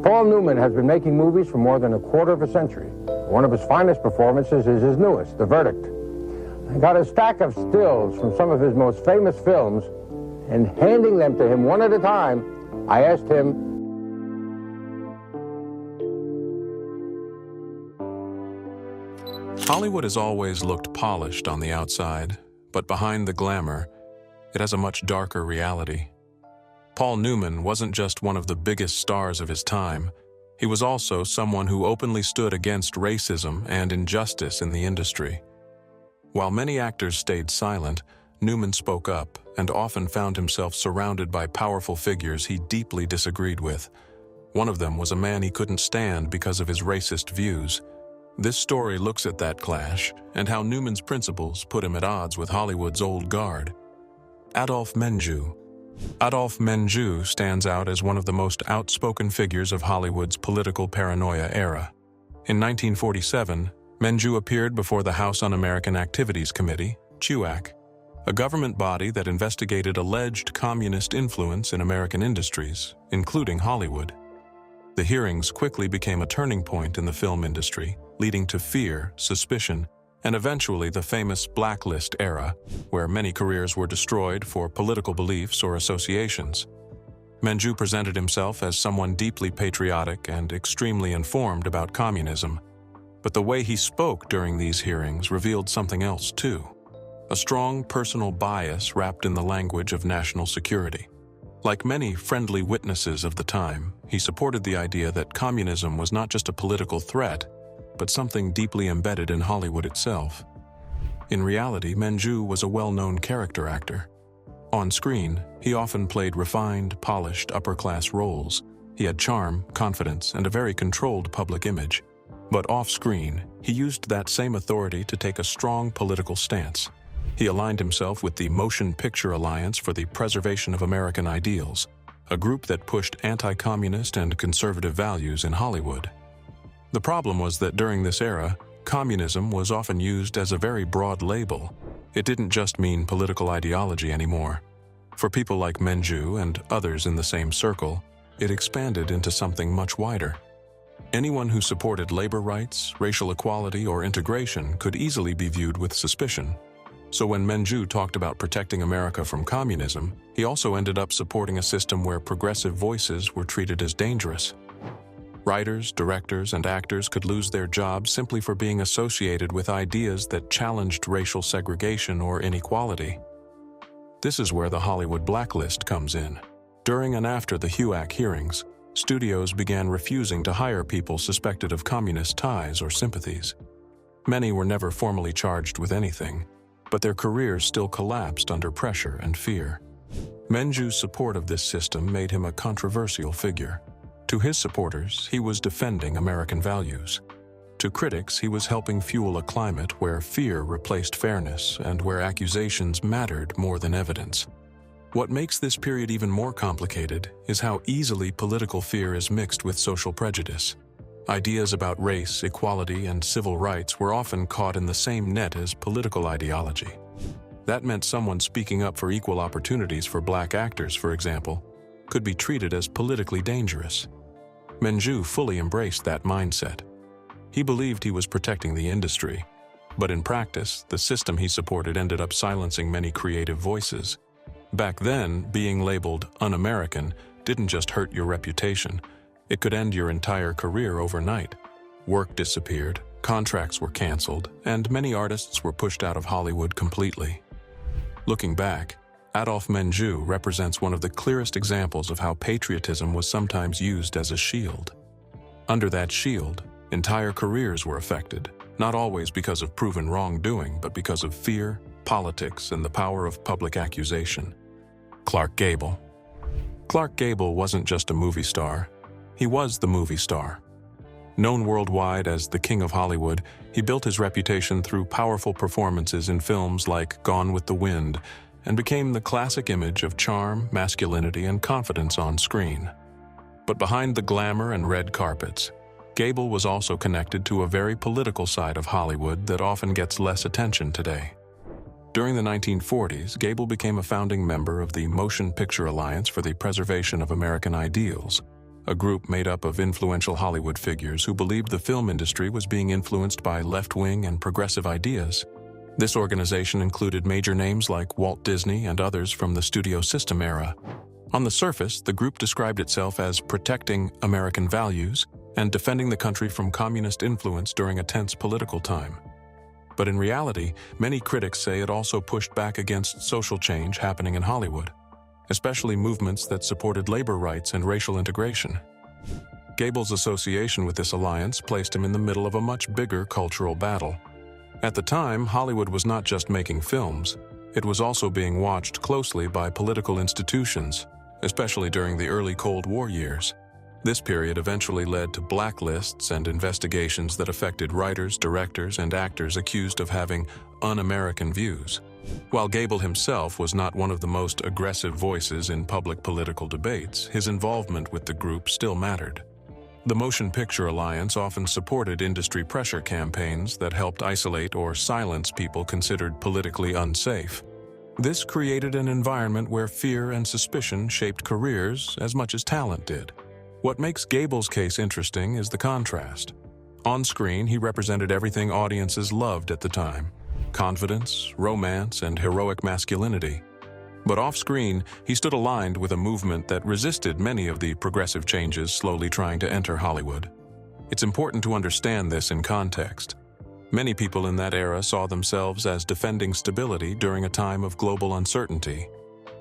Paul Newman has been making movies for more than a quarter of a century. One of his finest performances is his newest, The Verdict. I got a stack of stills from some of his most famous films, and handing them to him one at a time, I asked him, Hollywood has always looked polished on the outside, but behind the glamour, it has a much darker reality. Paul Newman wasn't just one of the biggest stars of his time. He was also someone who openly stood against racism and injustice in the industry. While many actors stayed silent, Newman spoke up and often found himself surrounded by powerful figures he deeply disagreed with. One of them was a man he couldn't stand because of his racist views. This story looks at that clash and how Newman's principles put him at odds with Hollywood's old guard. Adolph Menjou. Adolph Menjou stands out as one of the most outspoken figures of Hollywood's political paranoia era. In 1947, Menjou appeared before the House Un-American Activities Committee, HUAC, a government body that investigated alleged communist influence in American industries, including Hollywood. The hearings quickly became a turning point in the film industry, leading to fear, suspicion, and eventually the famous blacklist era, where many careers were destroyed for political beliefs or associations. Menjou presented himself as someone deeply patriotic and extremely informed about communism, but the way he spoke during these hearings revealed something else too: a strong personal bias wrapped in the language of national security. Like many friendly witnesses of the time, he supported the idea that communism was not just a political threat, but something deeply embedded in Hollywood itself. In reality, Menjou was a well-known character actor. On screen, he often played refined, polished, upper-class roles. He had charm, confidence, and a very controlled public image. But off-screen, he used that same authority to take a strong political stance. He aligned himself with the Motion Picture Alliance for the Preservation of American Ideals, a group that pushed anti-communist and conservative values in Hollywood. The problem was that during this era, communism was often used as a very broad label. It didn't just mean political ideology anymore. For people like Menjou and others in the same circle, it expanded into something much wider. Anyone who supported labor rights, racial equality, or integration could easily be viewed with suspicion. So when Menjou talked about protecting America from communism, he also ended up supporting a system where progressive voices were treated as dangerous. Writers, directors, and actors could lose their jobs simply for being associated with ideas that challenged racial segregation or inequality. This is where the Hollywood blacklist comes in. During and after the HUAC hearings, studios began refusing to hire people suspected of communist ties or sympathies. Many were never formally charged with anything, but their careers still collapsed under pressure and fear. Menjou's support of this system made him a controversial figure. To his supporters, he was defending American values. To critics, he was helping fuel a climate where fear replaced fairness and where accusations mattered more than evidence. What makes this period even more complicated is how easily political fear is mixed with social prejudice. Ideas about race, equality, and civil rights were often caught in the same net as political ideology. That meant someone speaking up for equal opportunities for black actors, for example, could be treated as politically dangerous. Menjou fully embraced that mindset. He believed he was protecting the industry, but in practice, the system he supported ended up silencing many creative voices. Back then, being labeled un-American didn't just hurt your reputation, it could end your entire career overnight. Work disappeared, contracts were canceled, and many artists were pushed out of Hollywood completely. Looking back, Adolph Menjou represents one of the clearest examples of how patriotism was sometimes used as a shield. Under that shield, entire careers were affected, not always because of proven wrongdoing, but because of fear, politics, and the power of public accusation. Gable. Clark Gable wasn't just a movie star. He was the movie star. Known worldwide as the King of Hollywood, he built his reputation through powerful performances in films like Gone with the Wind, and became the classic image of charm, masculinity, and confidence on screen. But behind the glamour and red carpets, Gable was also connected to a very political side of Hollywood that often gets less attention today. During the 1940s, Gable became a founding member of the Motion Picture Alliance for the Preservation of American Ideals, a group made up of influential Hollywood figures who believed the film industry was being influenced by left-wing and progressive ideas. This organization included major names like Walt Disney and others from the studio system era. On the surface, the group described itself as protecting American values and defending the country from communist influence during a tense political time. But in reality, many critics say it also pushed back against social change happening in Hollywood, especially movements that supported labor rights and racial integration. Gable's association with this alliance placed him in the middle of a much bigger cultural battle. At the time, Hollywood was not just making films, it was also being watched closely by political institutions, especially during the early Cold War years. This period eventually led to blacklists and investigations that affected writers, directors, and actors accused of having un-American views. While Gable himself was not one of the most aggressive voices in public political debates, his involvement with the group still mattered. The Motion Picture Alliance often supported industry pressure campaigns that helped isolate or silence people considered politically unsafe. This created an environment where fear and suspicion shaped careers as much as talent did. What makes Gable's case interesting is the contrast. On screen, he represented everything audiences loved at the time: confidence, romance, and heroic masculinity. But off-screen, he stood aligned with a movement that resisted many of the progressive changes slowly trying to enter Hollywood. It's important to understand this in context. Many people in that era saw themselves as defending stability during a time of global uncertainty.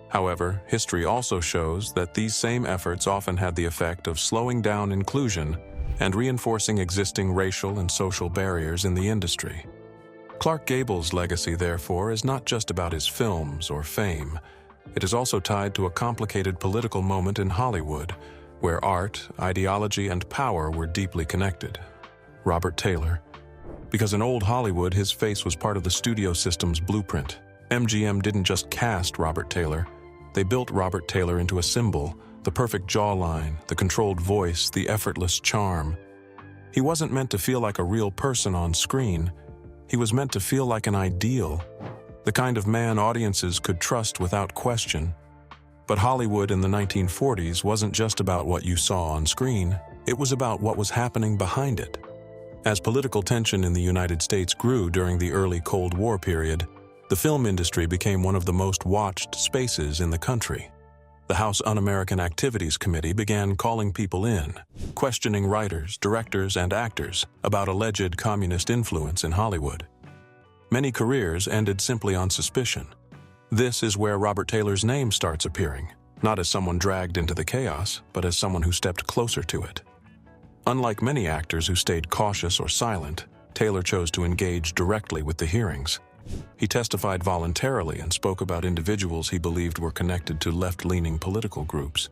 However, history also shows that these same efforts often had the effect of slowing down inclusion and reinforcing existing racial and social barriers in the industry. Clark Gable's legacy, therefore, is not just about his films or fame. It is also tied to a complicated political moment in Hollywood, where art, ideology, and power were deeply connected. Robert Taylor. Because in old Hollywood, his face was part of the studio system's blueprint. MGM didn't just cast Robert Taylor. They built Robert Taylor into a symbol: the perfect jawline, the controlled voice, the effortless charm. He wasn't meant to feel like a real person on screen. He was meant to feel like an ideal, the kind of man audiences could trust without question. But Hollywood in the 1940s wasn't just about what you saw on screen, it was about what was happening behind it. As political tension in the United States grew during the early Cold War period, the film industry became one of the most watched spaces in the country. The House Un-American Activities Committee began calling people in, questioning writers, directors, and actors about alleged communist influence in Hollywood. Many careers ended simply on suspicion. This is where Robert Taylor's name starts appearing, not as someone dragged into the chaos, but as someone who stepped closer to it. Unlike many actors who stayed cautious or silent, Taylor chose to engage directly with the hearings. He testified voluntarily and spoke about individuals he believed were connected to left-leaning political groups.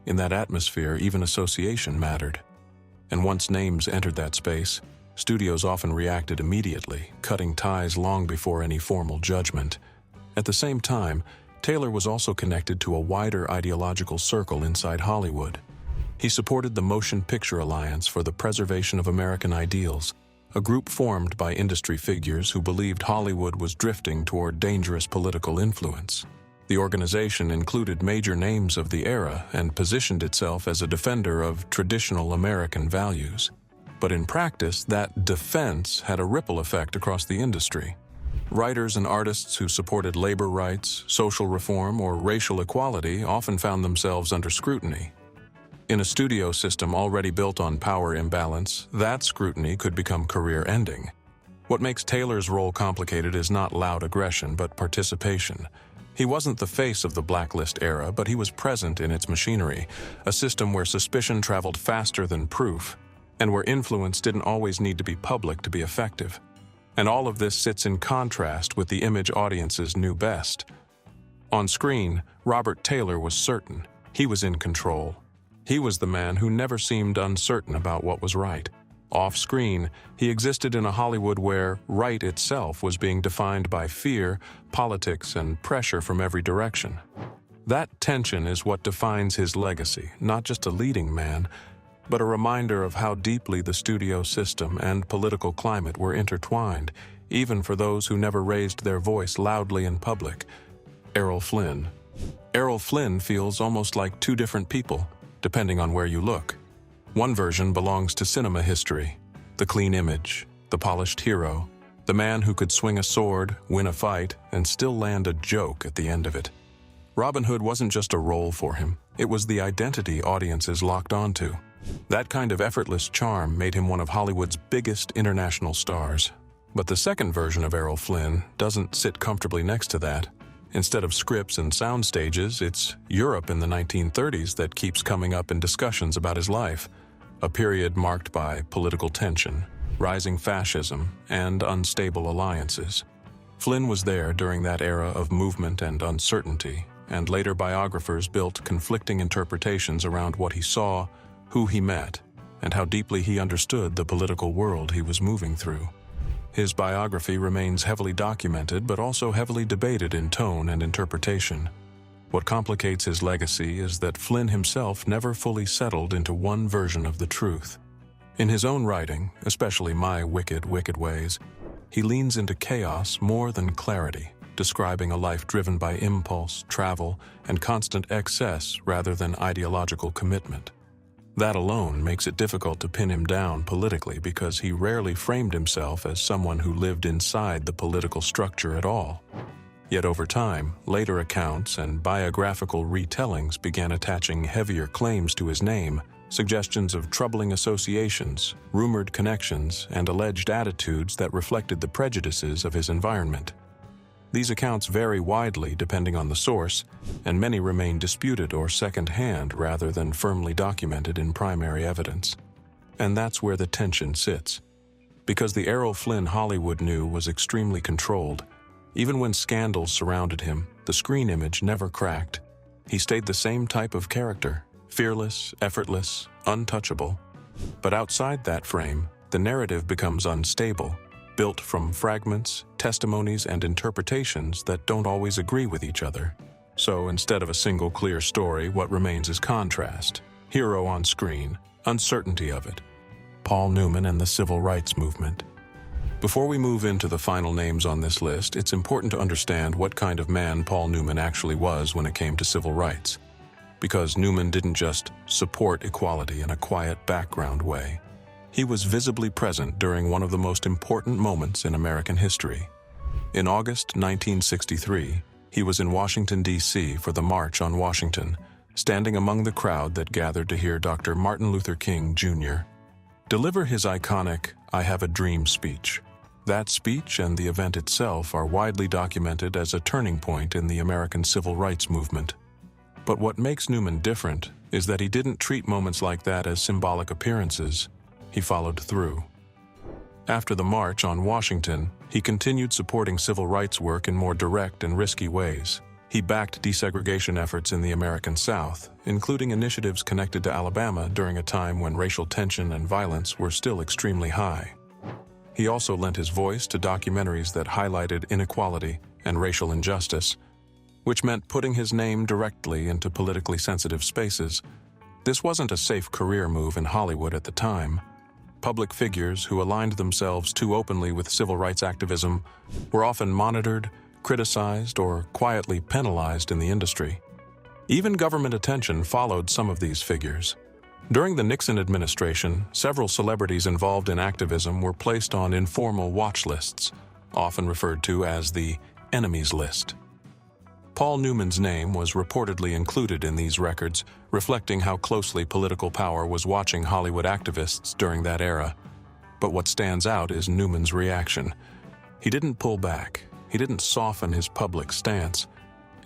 In that atmosphere, even association mattered. And once names entered that space, studios often reacted immediately, cutting ties long before any formal judgment. At the same time, Taylor was also connected to a wider ideological circle inside Hollywood. He supported the Motion Picture Alliance for the Preservation of American Ideals, a group formed by industry figures who believed Hollywood was drifting toward dangerous political influence. The organization included major names of the era and positioned itself as a defender of traditional American values. But in practice, that defense had a ripple effect across the industry. Writers and artists who supported labor rights, social reform, or racial equality often found themselves under scrutiny. In a studio system already built on power imbalance, that scrutiny could become career-ending. What makes Taylor's role complicated is not loud aggression, but participation. He wasn't the face of the blacklist era, but he was present in its machinery, a system where suspicion traveled faster than proof, and where influence didn't always need to be public to be effective. And all of this sits in contrast with the image audiences knew best. On screen, Robert Taylor was certain. He was in control. He was the man who never seemed uncertain about what was right. Off-screen, he existed in a Hollywood where right itself was being defined by fear, politics, and pressure from every direction. That tension is what defines his legacy, not just a leading man, but a reminder of how deeply the studio system and political climate were intertwined, even for those who never raised their voice loudly in public. Errol Flynn. Errol Flynn feels almost like two different people. depending on where you look. One version belongs to cinema history: the clean image, the polished hero, the man who could swing a sword, win a fight, and still land a joke at the end of it. Robin Hood wasn't just a role for him, it was the identity audiences locked onto. That kind of effortless charm made him one of Hollywood's biggest international stars. But the second version of Errol Flynn doesn't sit comfortably next to that. Instead of scripts and sound stages, it's Europe in the 1930s that keeps coming up in discussions about his life, a period marked by political tension, rising fascism, and unstable alliances. Flynn was there during that era of movement and uncertainty, and later biographers built conflicting interpretations around what he saw, who he met, and how deeply he understood the political world he was moving through. His biography remains heavily documented but also heavily debated in tone and interpretation. What complicates his legacy is that Flynn himself never fully settled into one version of the truth. In his own writing, especially My Wicked, Wicked Ways, he leans into chaos more than clarity, describing a life driven by impulse, travel, and constant excess rather than ideological commitment. That alone makes it difficult to pin him down politically because he rarely framed himself as someone who lived inside the political structure at all. Yet over time, later accounts and biographical retellings began attaching heavier claims to his name, suggestions of troubling associations, rumored connections, and alleged attitudes that reflected the prejudices of his environment. These accounts vary widely depending on the source, and many remain disputed or second-hand rather than firmly documented in primary evidence. And that's where the tension sits. Because the Errol Flynn Hollywood knew was extremely controlled, even when scandals surrounded him, the screen image never cracked. He stayed the same type of character, fearless, effortless, untouchable. But outside that frame, the narrative becomes unstable, built from fragments, testimonies, and interpretations that don't always agree with each other. So instead of a single clear story, what remains is contrast. Hero on screen, uncertainty of it. Paul Newman and the Civil Rights Movement. Before we move into the final names on this list, it's important to understand what kind of man Paul Newman actually was when it came to civil rights. Because Newman didn't just support equality in a quiet background way. He was visibly present during one of the most important moments in American history. In August 1963, he was in Washington, D.C. for the March on Washington, standing among the crowd that gathered to hear Dr. Martin Luther King, Jr. deliver his iconic "I Have a Dream" speech. That speech and the event itself are widely documented as a turning point in the American civil rights movement. But what makes Newman different is that he didn't treat moments like that as symbolic appearances. He followed through. After the March on Washington, he continued supporting civil rights work in more direct and risky ways. He backed desegregation efforts in the American South, including initiatives connected to Alabama during a time when racial tension and violence were still extremely high. He also lent his voice to documentaries that highlighted inequality and racial injustice, which meant putting his name directly into politically sensitive spaces. This wasn't a safe career move in Hollywood at the time. Public figures who aligned themselves too openly with civil rights activism were often monitored, criticized, or quietly penalized in the industry. Even government attention followed some of these figures. During the Nixon administration, several celebrities involved in activism were placed on informal watch lists, often referred to as the enemies list. Paul Newman's name was reportedly included in these records, reflecting how closely political power was watching Hollywood activists during that era. But what stands out is Newman's reaction. He didn't pull back. He didn't soften his public stance.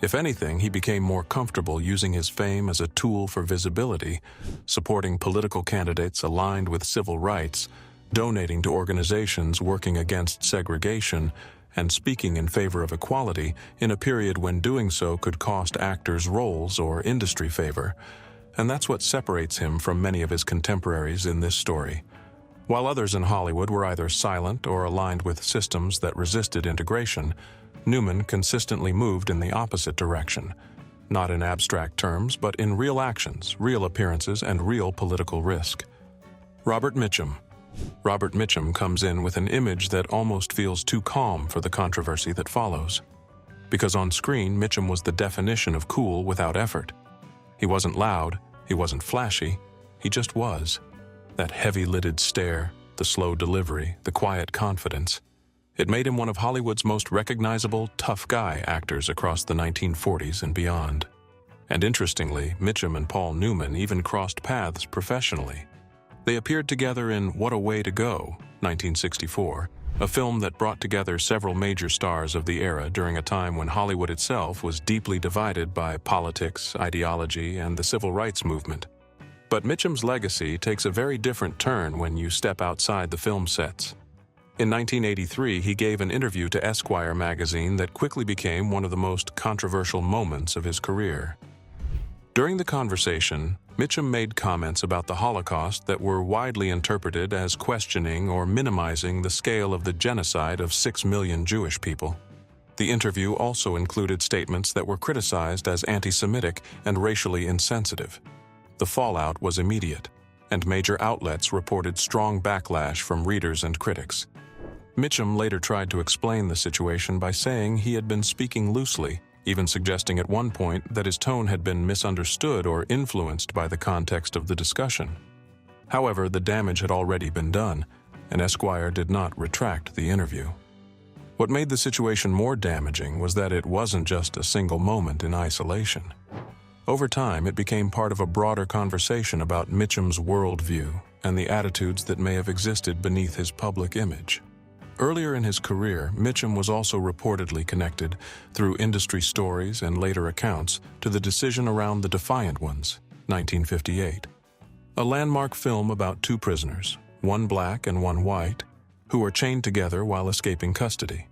If anything, he became more comfortable using his fame as a tool for visibility, supporting political candidates aligned with civil rights, donating to organizations working against segregation, and speaking in favor of equality in a period when doing so could cost actors roles or industry favor. And that's what separates him from many of his contemporaries in this story. While others in Hollywood were either silent or aligned with systems that resisted integration, Newman consistently moved in the opposite direction, not in abstract terms, but in real actions, real appearances, and real political risk. Robert Mitchum. Robert Mitchum comes in with an image that almost feels too calm for the controversy that follows. Because on screen, Mitchum was the definition of cool without effort. He wasn't loud, He wasn't flashy, he just was. That heavy-lidded stare, the slow delivery, the quiet confidence. It made him one of Hollywood's most recognizable tough guy actors across the 1940s and beyond. And interestingly, Mitchum and Paul Newman even crossed paths professionally. They appeared together in What a Way to Go, 1964, a film that brought together several major stars of the era during a time when Hollywood itself was deeply divided by politics, ideology, and the civil rights movement. But Mitchum's legacy takes a very different turn when you step outside the film sets. In 1983, he gave an interview to Esquire magazine that quickly became one of the most controversial moments of his career. During the conversation, Mitchum made comments about the Holocaust that were widely interpreted as questioning or minimizing the scale of the genocide of 6 million Jewish people. The interview also included statements that were criticized as anti-Semitic and racially insensitive. The fallout was immediate, and major outlets reported strong backlash from readers and critics. Mitchum later tried to explain the situation by saying he had been speaking loosely, even suggesting at one point that his tone had been misunderstood or influenced by the context of the discussion. However, the damage had already been done, and Esquire did not retract the interview. What made the situation more damaging was that it wasn't just a single moment in isolation. Over time, it became part of a broader conversation about Mitchum's worldview and the attitudes that may have existed beneath his public image. Earlier in his career, Mitchum was also reportedly connected, through industry stories and later accounts, to the decision around The Defiant Ones, 1958. A landmark film about two prisoners, one black and one white, who were chained together while escaping custody.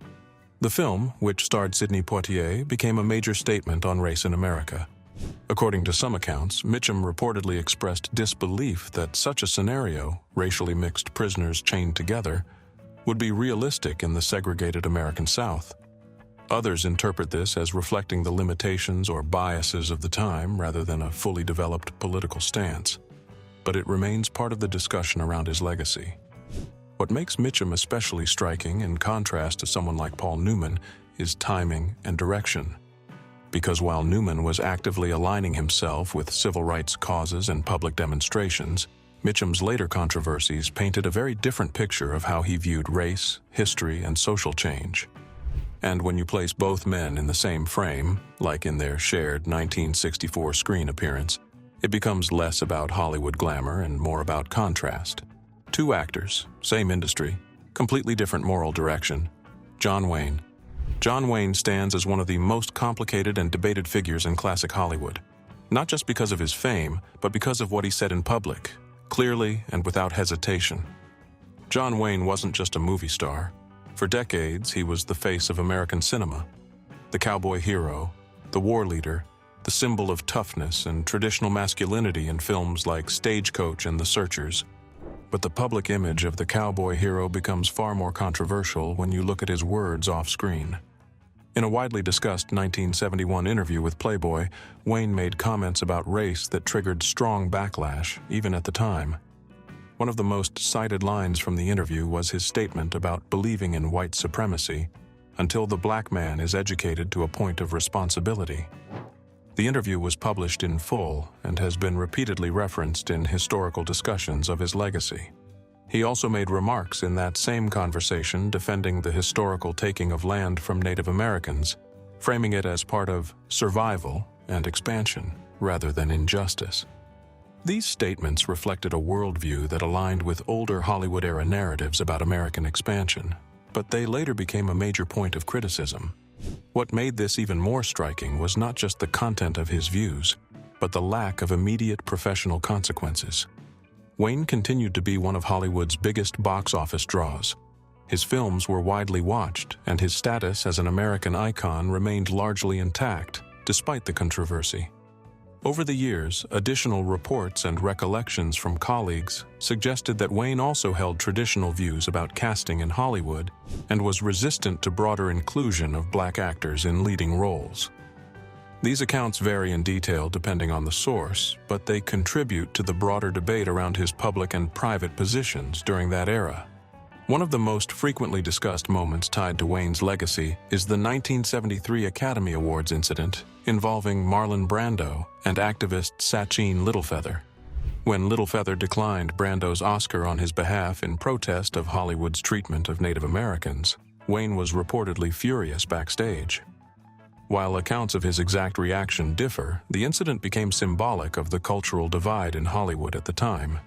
The film, which starred Sidney Poitier, became a major statement on race in America. According to some accounts, Mitchum reportedly expressed disbelief that such a scenario, racially mixed prisoners chained together, would be realistic in the segregated American South. Others interpret this as reflecting the limitations or biases of the time rather than a fully developed political stance. But it remains part of the discussion around his legacy. What makes Mitchum especially striking in contrast to someone like Paul Newman is timing and direction. Because while Newman was actively aligning himself with civil rights causes and public demonstrations, Mitchum's later controversies painted a very different picture of how he viewed race, history, and social change. And when you place both men in the same frame, like in their shared 1964 screen appearance, it becomes less about Hollywood glamour and more about contrast. Two actors, same industry, completely different moral direction. John Wayne. John Wayne stands as one of the most complicated and debated figures in classic Hollywood, not just because of his fame, but because of what he said in public, clearly and without hesitation. John Wayne wasn't just a movie star. For decades, he was the face of American cinema, the cowboy hero, the war leader, the symbol of toughness and traditional masculinity in films like Stagecoach and The Searchers. But the public image of the cowboy hero becomes far more controversial when you look at his words off-screen. In a widely discussed 1971 interview with Playboy, Wayne made comments about race that triggered strong backlash, even at the time. One of the most cited lines from the interview was his statement about believing in white supremacy until the black man is educated to a point of responsibility. The interview was published in full and has been repeatedly referenced in historical discussions of his legacy. He also made remarks in that same conversation defending the historical taking of land from Native Americans, framing it as part of survival and expansion rather than injustice. These statements reflected a worldview that aligned with older Hollywood-era narratives about American expansion, but they later became a major point of criticism. What made this even more striking was not just the content of his views, but the lack of immediate professional consequences. Wayne continued to be one of Hollywood's biggest box office draws. His films were widely watched, and his status as an American icon remained largely intact, despite the controversy. Over the years, additional reports and recollections from colleagues suggested that Wayne also held traditional views about casting in Hollywood and was resistant to broader inclusion of black actors in leading roles. These accounts vary in detail depending on the source, but they contribute to the broader debate around his public and private positions during that era. One of the most frequently discussed moments tied to Wayne's legacy is the 1973 Academy Awards incident involving Marlon Brando and activist Sachin Littlefeather. When Littlefeather declined Brando's Oscar on his behalf in protest of Hollywood's treatment of Native Americans, Wayne was reportedly furious backstage. While accounts of his exact reaction differ, the incident became symbolic of the cultural divide in Hollywood at the time.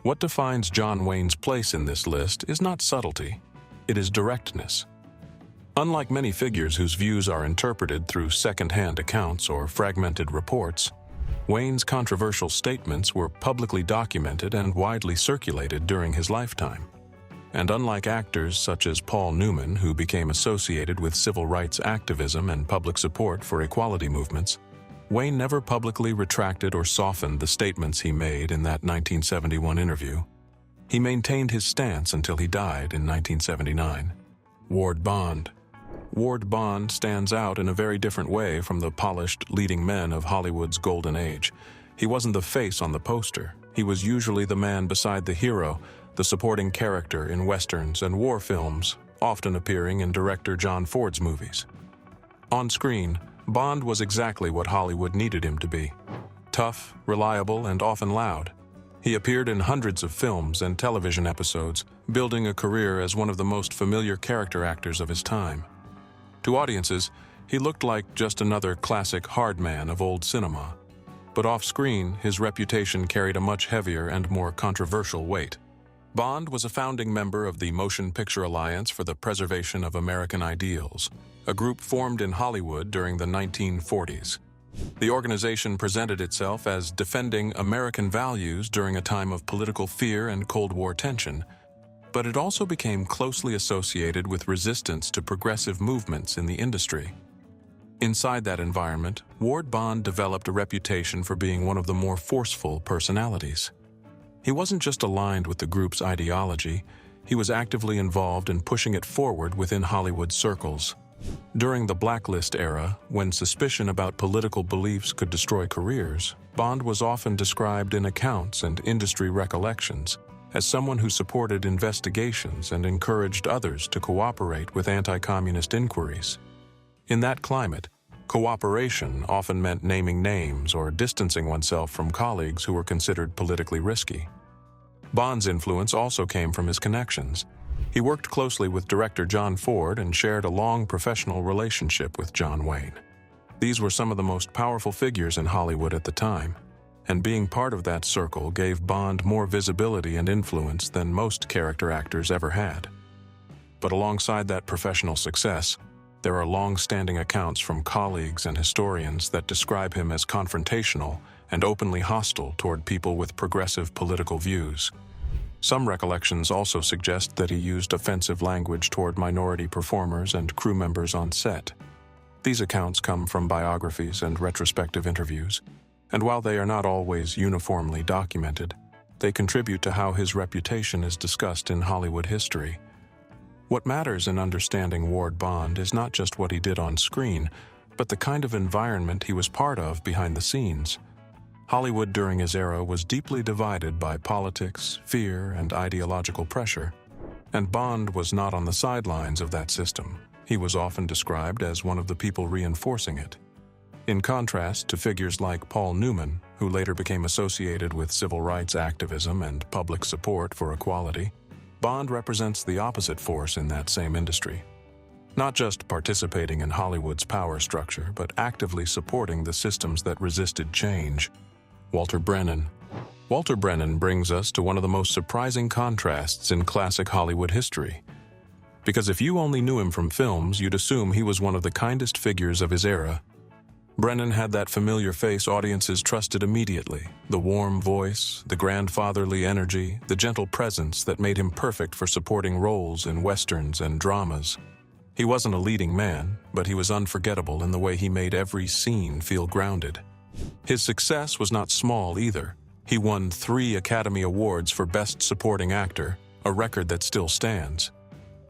What defines John Wayne's place in this list is not subtlety, it is directness. Unlike many figures whose views are interpreted through second-hand accounts or fragmented reports, Wayne's controversial statements were publicly documented and widely circulated during his lifetime. And unlike actors such as Paul Newman, who became associated with civil rights activism and public support for equality movements, Wayne never publicly retracted or softened the statements he made in that 1971 interview. He maintained his stance until he died in 1979. Ward Bond. Ward Bond stands out in a very different way from the polished leading men of Hollywood's golden age. He wasn't the face on the poster. He was usually the man beside the hero, the supporting character in westerns and war films, often appearing in director John Ford's movies. On screen, Bond was exactly what Hollywood needed him to be: tough, reliable, and often loud. He appeared in hundreds of films and television episodes, building a career as one of the most familiar character actors of his time. To audiences, he looked like just another classic hard man of old cinema. But off-screen, his reputation carried a much heavier and more controversial weight. Bond was a founding member of the Motion Picture Alliance for the Preservation of American Ideals, a group formed in Hollywood during the 1940s. The organization presented itself as defending American values during a time of political fear and Cold War tension, but it also became closely associated with resistance to progressive movements in the industry. Inside that environment, Ward Bond developed a reputation for being one of the more forceful personalities. He wasn't just aligned with the group's ideology, he was actively involved in pushing it forward within Hollywood circles. During the blacklist era, when suspicion about political beliefs could destroy careers, Bond was often described in accounts and industry recollections as someone who supported investigations and encouraged others to cooperate with anti-communist inquiries. In that climate, cooperation often meant naming names or distancing oneself from colleagues who were considered politically risky. Bond's influence also came from his connections. He worked closely with director John Ford and shared a long professional relationship with John Wayne. These were some of the most powerful figures in Hollywood at the time, and being part of that circle gave Bond more visibility and influence than most character actors ever had. But alongside that professional success, there are long-standing accounts from colleagues and historians that describe him as confrontational and openly hostile toward people with progressive political views. Some recollections also suggest that he used offensive language toward minority performers and crew members on set. These accounts come from biographies and retrospective interviews, and while they are not always uniformly documented, they contribute to how his reputation is discussed in Hollywood history. What matters in understanding Ward Bond is not just what he did on screen, but the kind of environment he was part of behind the scenes. Hollywood during his era was deeply divided by politics, fear, and ideological pressure, and Bond was not on the sidelines of that system. He was often described as one of the people reinforcing it. In contrast to figures like Paul Newman, who later became associated with civil rights activism and public support for equality, Bond represents the opposite force in that same industry. Not just participating in Hollywood's power structure, but actively supporting the systems that resisted change. Walter Brennan. Walter Brennan brings us to one of the most surprising contrasts in classic Hollywood history. Because if you only knew him from films, you'd assume he was one of the kindest figures of his era. Brennan had that familiar face audiences trusted immediately, the warm voice, the grandfatherly energy, the gentle presence that made him perfect for supporting roles in westerns and dramas. He wasn't a leading man, but he was unforgettable in the way he made every scene feel grounded. His success was not small either. He won 3 Academy Awards for Best Supporting Actor, a record that still stands.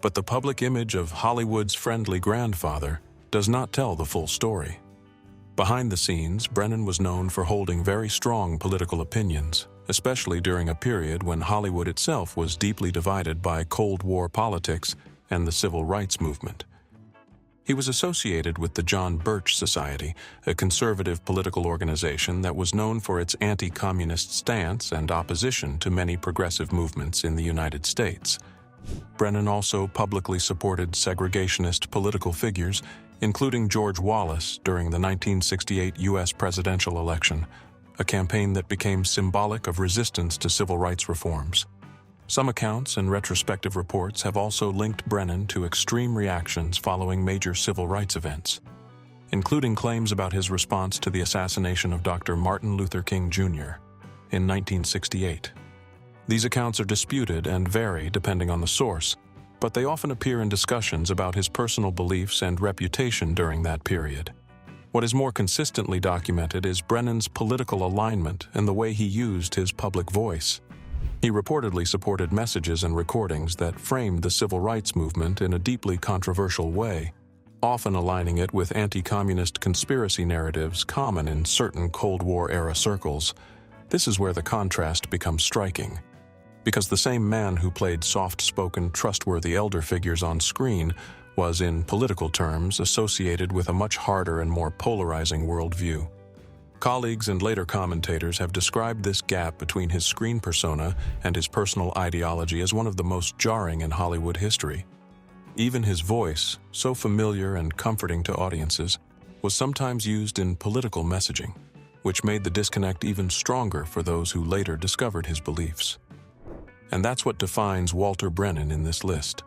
But the public image of Hollywood's friendly grandfather does not tell the full story. Behind the scenes, Brennan was known for holding very strong political opinions, especially during a period when Hollywood itself was deeply divided by Cold War politics and the Civil Rights Movement. He was associated with the John Birch Society, a conservative political organization that was known for its anti-communist stance and opposition to many progressive movements in the United States. Brennan also publicly supported segregationist political figures, including George Wallace during the 1968 U.S. presidential election, a campaign that became symbolic of resistance to civil rights reforms. Some accounts and retrospective reports have also linked Brennan to extreme reactions following major civil rights events, including claims about his response to the assassination of Dr. Martin Luther King Jr. in 1968. These accounts are disputed and vary depending on the source, but they often appear in discussions about his personal beliefs and reputation during that period. What is more consistently documented is Brennan's political alignment and the way he used his public voice. He reportedly supported messages and recordings that framed the civil rights movement in a deeply controversial way, often aligning it with anti-communist conspiracy narratives common in certain Cold War-era circles. This is where the contrast becomes striking, because the same man who played soft-spoken, trustworthy elder figures on screen was, in political terms, associated with a much harder and more polarizing worldview. Colleagues and later commentators have described this gap between his screen persona and his personal ideology as one of the most jarring in Hollywood history. Even his voice, so familiar and comforting to audiences, was sometimes used in political messaging, which made the disconnect even stronger for those who later discovered his beliefs. And that's what defines Walter Brennan in this list.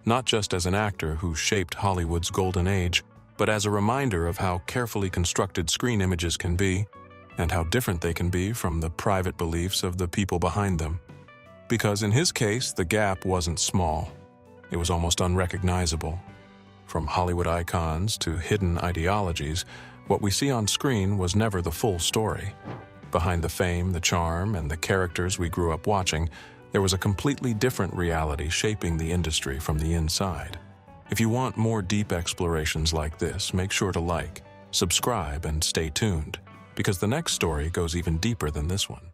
Not just as an actor who shaped Hollywood's golden age, but as a reminder of how carefully constructed screen images can be, and how different they can be from the private beliefs of the people behind them. Because in his case, the gap wasn't small. It was almost unrecognizable. From Hollywood icons to hidden ideologies, what we see on screen was never the full story. Behind the fame, the charm, and the characters we grew up watching, there was a completely different reality shaping the industry from the inside. If you want more deep explorations like this, make sure to like, subscribe, and stay tuned, because the next story goes even deeper than this one.